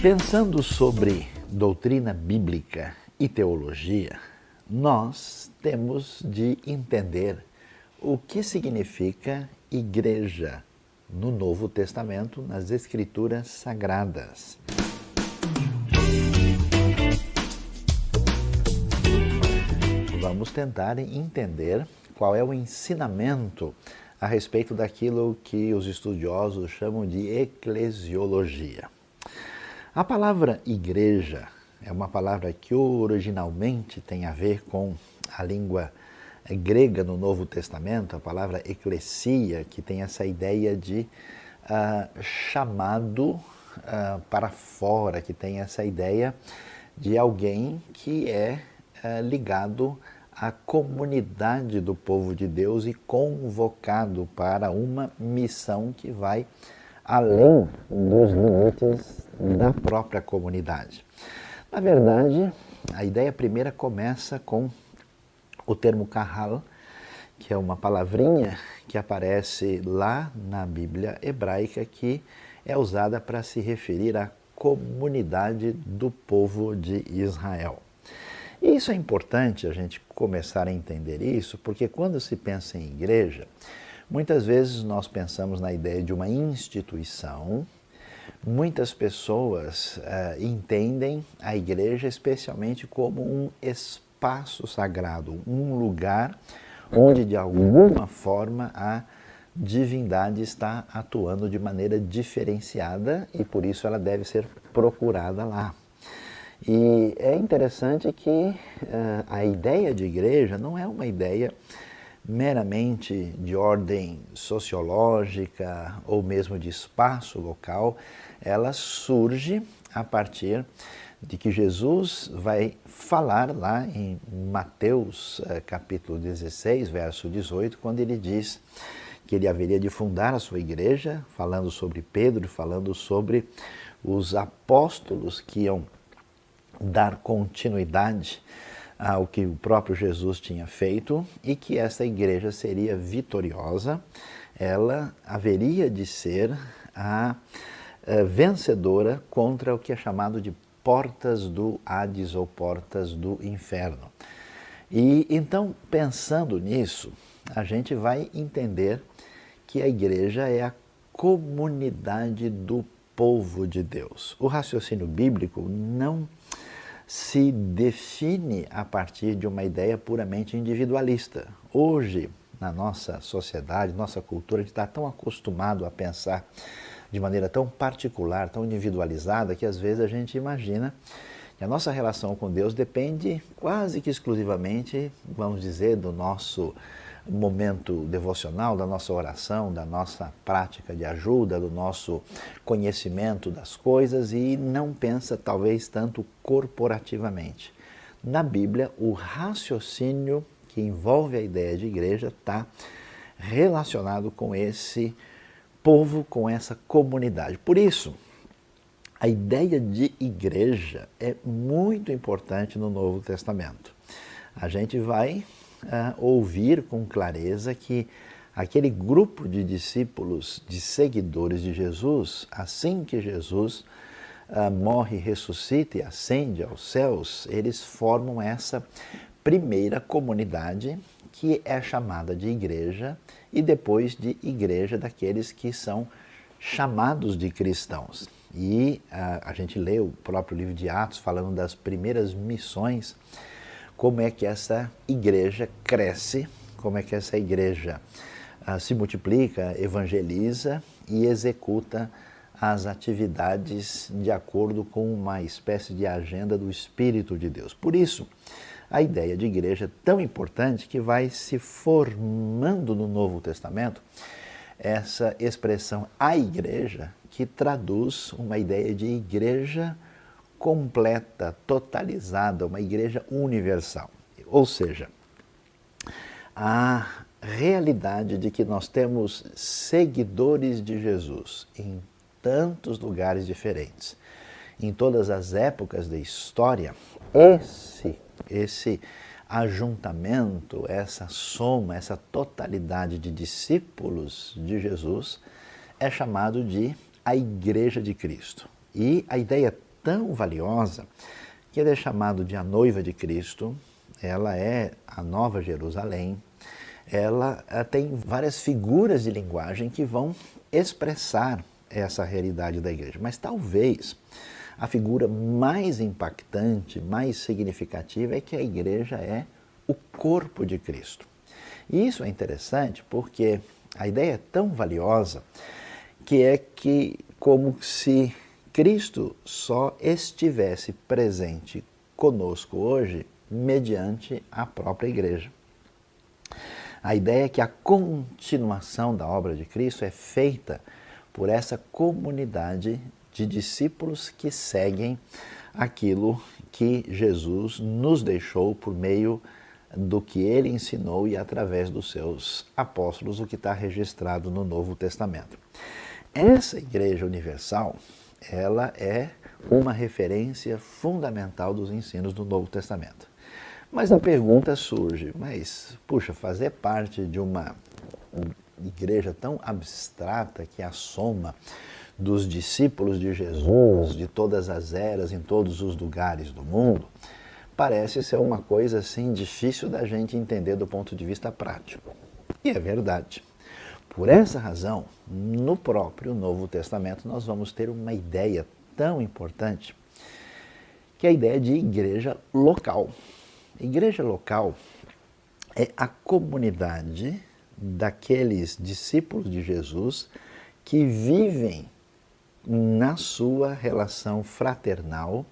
Pensando sobre doutrina bíblica e teologia, nós temos de entender o que significa igreja no Novo Testamento, nas Escrituras Sagradas. Vamos tentar entender qual é o ensinamento a respeito daquilo que os estudiosos chamam de eclesiologia. A palavra igreja é uma palavra que originalmente tem a ver com a língua grega no Novo Testamento, a palavra eclesia, que tem essa ideia de chamado para fora, que tem essa ideia de alguém que é ligado à comunidade do povo de Deus e convocado para uma missão que vai além dos limites da própria comunidade. Na verdade, a ideia primeira começa com o termo kahal, que é uma palavrinha que aparece lá na Bíblia hebraica, que é usada para se referir à comunidade do povo de Israel. E isso é importante a gente começar a entender isso, porque quando se pensa em igreja, muitas vezes nós pensamos na ideia de uma instituição. Muitas pessoas entendem a igreja especialmente como um espaço sagrado, um lugar onde de alguma forma a divindade está atuando de maneira diferenciada e por isso ela deve ser procurada lá. E é interessante que a ideia de igreja não é uma ideia meramente de ordem sociológica ou mesmo de espaço local. Ela surge a partir de que Jesus vai falar lá em Mateus capítulo 16, verso 18, quando ele diz que ele haveria de fundar a sua igreja, falando sobre Pedro, falando sobre os apóstolos que iam dar continuidade ao que o próprio Jesus tinha feito e que essa igreja seria vitoriosa, ela haveria de ser a vencedora contra o que é chamado de portas do Hades ou portas do inferno. E então, pensando nisso, a gente vai entender que a igreja é a comunidade do povo de Deus. O raciocínio bíblico não se define a partir de uma ideia puramente individualista. Hoje, na nossa sociedade, nossa cultura, a gente está tão acostumado a pensar de maneira tão particular, tão individualizada, que às vezes a gente imagina que a nossa relação com Deus depende quase que exclusivamente, vamos dizer, do nosso momento devocional, da nossa oração, da nossa prática de ajuda, do nosso conhecimento das coisas e não pensa talvez tanto corporativamente. Na Bíblia, o raciocínio que envolve a ideia de igreja está relacionado com esse povo, com essa comunidade. Por isso, a ideia de igreja é muito importante no Novo Testamento. A gente vai ouvir com clareza que aquele grupo de discípulos, de seguidores de Jesus, assim que Jesus morre, ressuscita e ascende aos céus, eles formam essa primeira comunidade que é chamada de igreja e depois de igreja daqueles que são chamados de cristãos. E a gente lê o próprio livro de Atos falando das primeiras missões, como é que essa igreja cresce, como é que essa igreja se multiplica, evangeliza e executa as atividades de acordo com uma espécie de agenda do Espírito de Deus. Por isso, a ideia de igreja é tão importante que vai se formando no Novo Testamento essa expressão a igreja, que traduz uma ideia de igreja completa, totalizada, uma igreja universal. Ou seja, a realidade de que nós temos seguidores de Jesus em tantos lugares diferentes, em todas as épocas da história, esse ajuntamento, essa soma, essa totalidade de discípulos de Jesus é chamado de a Igreja de Cristo. E a ideia tão valiosa que ele é chamado de a noiva de Cristo, ela é a Nova Jerusalém, ela tem várias figuras de linguagem que vão expressar essa realidade da igreja. Mas talvez a figura mais impactante, mais significativa é que a igreja é o corpo de Cristo. E isso é interessante porque a ideia é tão valiosa que é que como se Cristo só estivesse presente conosco hoje mediante a própria igreja. A ideia é que a continuação da obra de Cristo é feita por essa comunidade de discípulos que seguem aquilo que Jesus nos deixou por meio do que ele ensinou e através dos seus apóstolos, o que está registrado no Novo Testamento. Essa Igreja Universal, ela é uma referência fundamental dos ensinos do Novo Testamento. Mas a pergunta surge, puxa, fazer parte de uma igreja tão abstrata que é a soma dos discípulos de Jesus, de todas as eras, em todos os lugares do mundo, parece ser uma coisa assim difícil da gente entender do ponto de vista prático. E é verdade. Por essa razão, no próprio Novo Testamento, nós vamos ter uma ideia tão importante, que é a ideia de igreja local. Igreja local é a comunidade daqueles discípulos de Jesus que vivem na sua relação fraternal,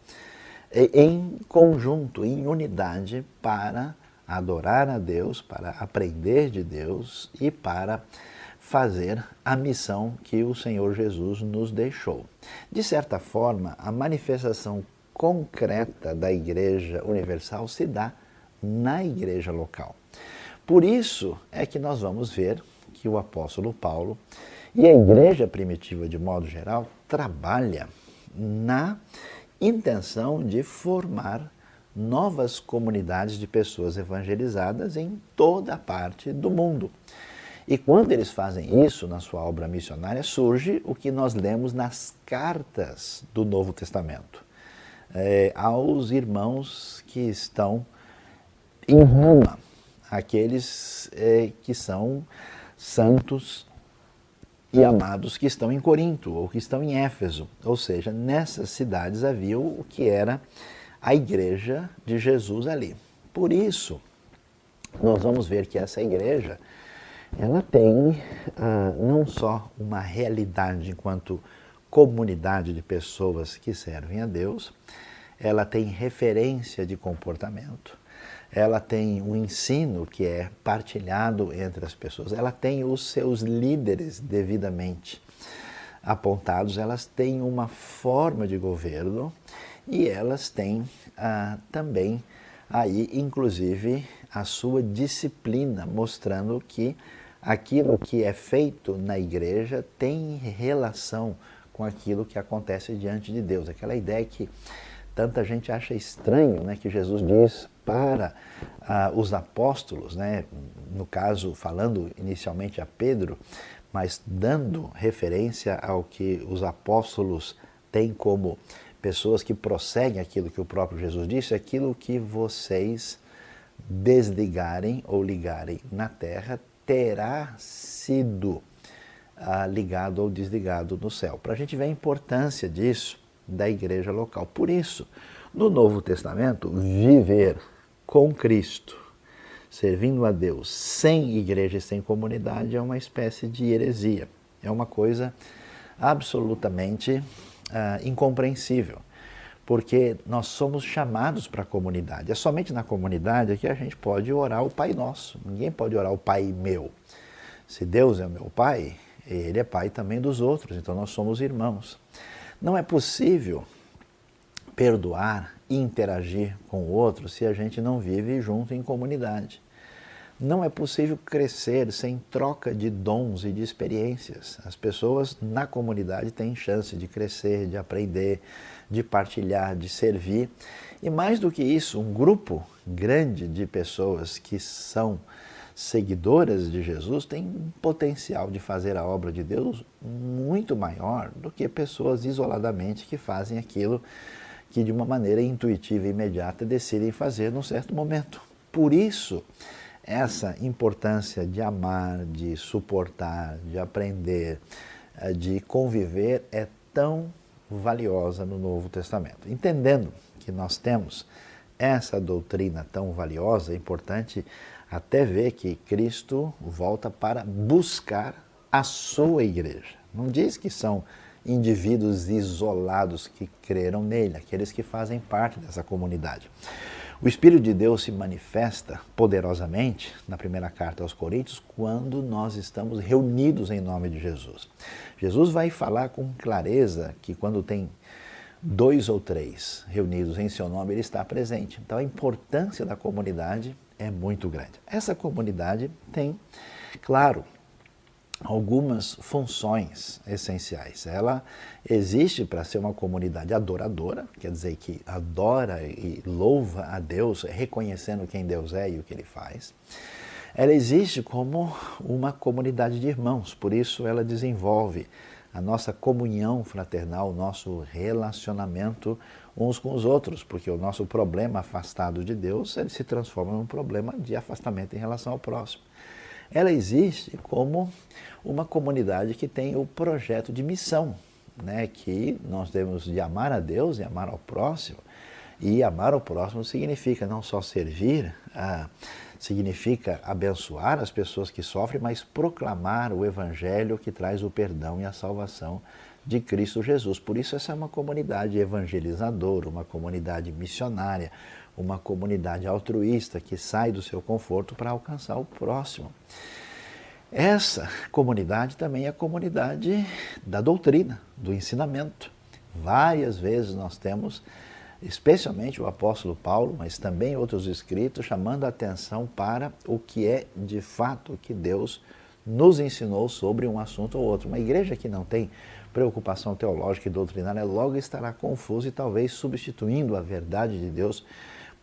em conjunto, em unidade, para adorar a Deus, para aprender de Deus e para fazer a missão que o Senhor Jesus nos deixou. De certa forma, a manifestação concreta da Igreja Universal se dá na igreja local. Por isso é que nós vamos ver que o apóstolo Paulo e a igreja primitiva, de modo geral, trabalha na intenção de formar novas comunidades de pessoas evangelizadas em toda a parte do mundo. E quando eles fazem isso na sua obra missionária, surge o que nós lemos nas cartas do Novo Testamento, aos irmãos que estão em Roma, aqueles que são santos e amados que estão em Corinto ou que estão em Éfeso. Ou seja, nessas cidades havia o que era a igreja de Jesus ali. Por isso, nós vamos ver que essa igreja, ela tem não só uma realidade enquanto comunidade de pessoas que servem a Deus, ela tem referência de comportamento, ela tem um ensino que é partilhado entre as pessoas, ela tem os seus líderes devidamente apontados, elas têm uma forma de governo e elas têm também aí, inclusive, a sua disciplina, mostrando que aquilo que é feito na igreja tem relação com aquilo que acontece diante de Deus. Aquela ideia que tanta gente acha estranho, né, que Jesus diz para os apóstolos, né, no caso falando inicialmente a Pedro, mas dando referência ao que os apóstolos têm como pessoas que prosseguem aquilo que o próprio Jesus disse, aquilo que vocês desligarem ou ligarem na terra terá sido ligado ou desligado no céu. Para a gente ver a importância disso da igreja local. Por isso, no Novo Testamento, viver com Cristo, servindo a Deus, sem igreja e sem comunidade, é uma espécie de heresia. É uma coisa absolutamente incompreensível, porque nós somos chamados para a comunidade. É somente na comunidade que a gente pode orar o Pai Nosso. Ninguém pode orar o Pai meu. Se Deus é o meu Pai, Ele é Pai também dos outros, então nós somos irmãos. Não é possível perdoar e interagir com o outro se a gente não vive junto em comunidade. Não é possível crescer sem troca de dons e de experiências. As pessoas na comunidade têm chance de crescer, de aprender, de partilhar, de servir. E mais do que isso, um grupo grande de pessoas que são seguidoras de Jesus têm um potencial de fazer a obra de Deus muito maior do que pessoas isoladamente que fazem aquilo que de uma maneira intuitiva e imediata decidem fazer num certo momento. Por isso, essa importância de amar, de suportar, de aprender, de conviver é tão valiosa no Novo Testamento. Entendendo que nós temos essa doutrina tão valiosa, é importante até ver que Cristo volta para buscar a sua igreja. Não diz que são indivíduos isolados que creram nele, aqueles que fazem parte dessa comunidade. O Espírito de Deus se manifesta poderosamente na primeira carta aos Coríntios quando nós estamos reunidos em nome de Jesus. Jesus vai falar com clareza que quando tem 2 ou 3 reunidos em seu nome, ele está presente. Então a importância da comunidade é muito grande. Essa comunidade tem, claro, algumas funções essenciais. Ela existe para ser uma comunidade adoradora, quer dizer que adora e louva a Deus, reconhecendo quem Deus é e o que Ele faz. Ela existe como uma comunidade de irmãos, por isso ela desenvolve a nossa comunhão fraternal, o nosso relacionamento uns com os outros, porque o nosso problema afastado de Deus, ele se transforma num problema de afastamento em relação ao próximo. Ela existe como uma comunidade que tem o projeto de missão, né? Que nós temos de amar a Deus e amar ao próximo. E amar ao próximo significa não só servir, significa abençoar as pessoas que sofrem, mas proclamar o Evangelho que traz o perdão e a salvação de Cristo Jesus. Por isso essa é uma comunidade evangelizadora, uma comunidade missionária, uma comunidade altruísta que sai do seu conforto para alcançar o próximo. Essa comunidade também é a comunidade da doutrina, do ensinamento. Várias vezes nós temos, especialmente o apóstolo Paulo, mas também outros escritos, chamando a atenção para o que é de fato que Deus nos ensinou sobre um assunto ou outro. Uma igreja que não tem preocupação teológica e doutrinária logo estará confusa e talvez substituindo a verdade de Deus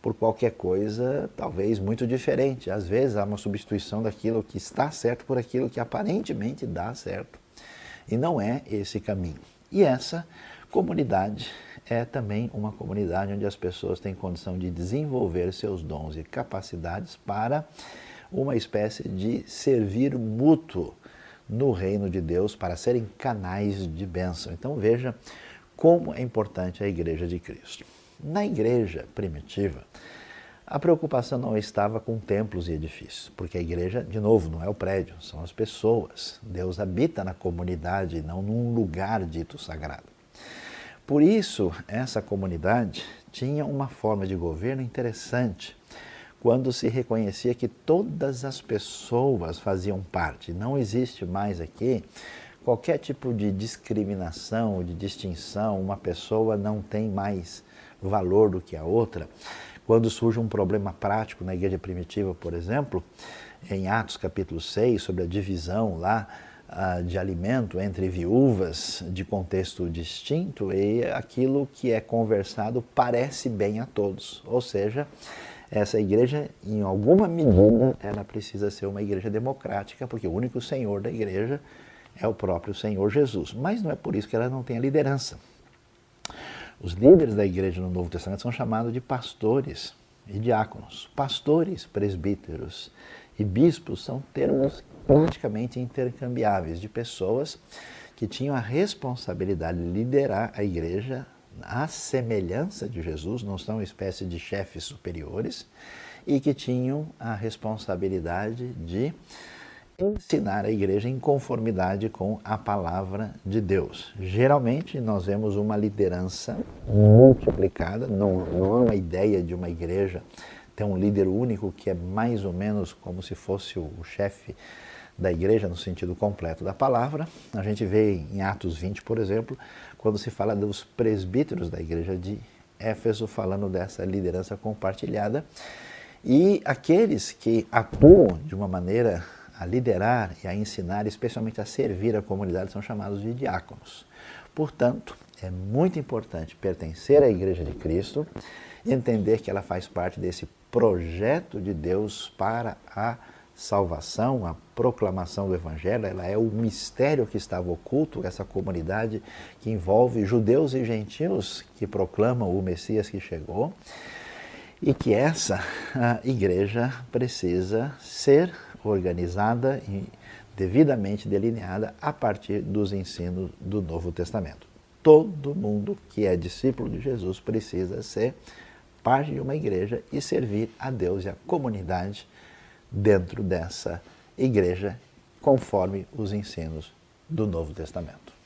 por qualquer coisa, talvez muito diferente. Às vezes há uma substituição daquilo que está certo por aquilo que aparentemente dá certo. E não é esse caminho. E essa comunidade é também uma comunidade onde as pessoas têm condição de desenvolver seus dons e capacidades para uma espécie de servir mútuo no reino de Deus, para serem canais de bênção. Então veja como é importante a igreja de Cristo. Na igreja primitiva, a preocupação não estava com templos e edifícios, porque a igreja, de novo, não é o prédio, são as pessoas. Deus habita na comunidade, não num lugar dito sagrado. Por isso, essa comunidade tinha uma forma de governo interessante, quando se reconhecia que todas as pessoas faziam parte. Não existe mais aqui qualquer tipo de discriminação, de distinção, uma pessoa não tem mais valor do que a outra. Quando surge um problema prático na igreja primitiva, por exemplo, em Atos capítulo 6, sobre a divisão lá de alimento entre viúvas de contexto distinto, e aquilo que é conversado parece bem a todos. Ou seja, essa igreja, em alguma medida, ela precisa ser uma igreja democrática, porque o único Senhor da igreja é o próprio Senhor Jesus. Mas não é por isso que ela não tem a liderança. Os líderes da igreja no Novo Testamento são chamados de pastores e diáconos. Pastores, presbíteros e bispos são termos praticamente intercambiáveis de pessoas que tinham a responsabilidade de liderar a igreja à semelhança de Jesus, não são uma espécie de chefes superiores, e que tinham a responsabilidade de ensinar a igreja em conformidade com a palavra de Deus. Geralmente nós vemos uma liderança multiplicada, não é uma ideia de uma igreja ter um líder único que é mais ou menos como se fosse o chefe da igreja no sentido completo da palavra. A gente vê em Atos 20, por exemplo, quando se fala dos presbíteros da igreja de Éfeso, falando dessa liderança compartilhada, e aqueles que atuam de uma maneira a liderar e a ensinar, especialmente a servir a comunidade, são chamados de diáconos. Portanto, é muito importante pertencer à Igreja de Cristo e entender que ela faz parte desse projeto de Deus para a salvação, a proclamação do Evangelho, ela é o mistério que estava oculto, essa comunidade que envolve judeus e gentios que proclamam o Messias que chegou, e que essa igreja precisa ser organizada e devidamente delineada a partir dos ensinos do Novo Testamento. Todo mundo que é discípulo de Jesus precisa ser parte de uma igreja e servir a Deus e a comunidade dentro dessa igreja, conforme os ensinos do Novo Testamento.